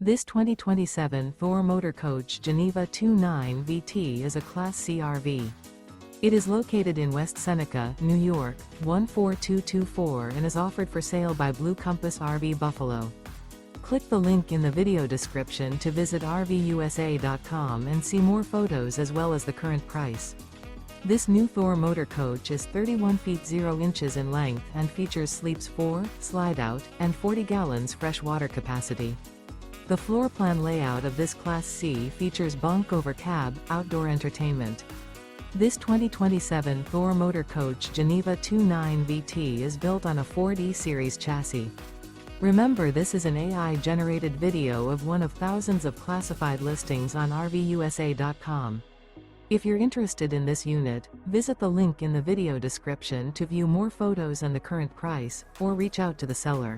This 2027 Thor Motor Coach Geneva 29 VT is a Class C RV. It is located in West Seneca, New York, 14224 and is offered for sale by Blue Compass RV Buffalo. Click the link in the video description to visit RVUSA.com and see more photos as well as the current price. This new Thor Motor Coach is 31 feet 0 inches in length and features sleeps 4, Slideout, and 40 gallons fresh water capacity. The floor plan layout of this Class C features Bunk Over Cab, outdoor entertainment. This 2027 Thor Motor Coach Geneva 29 VT is built on a Ford E-Series chassis. Remember, this is an AI-generated video of one of thousands of classified listings on RVUSA.com. If you're interested in this unit, visit the link in the video description to view more photos and the current price, or reach out to the seller.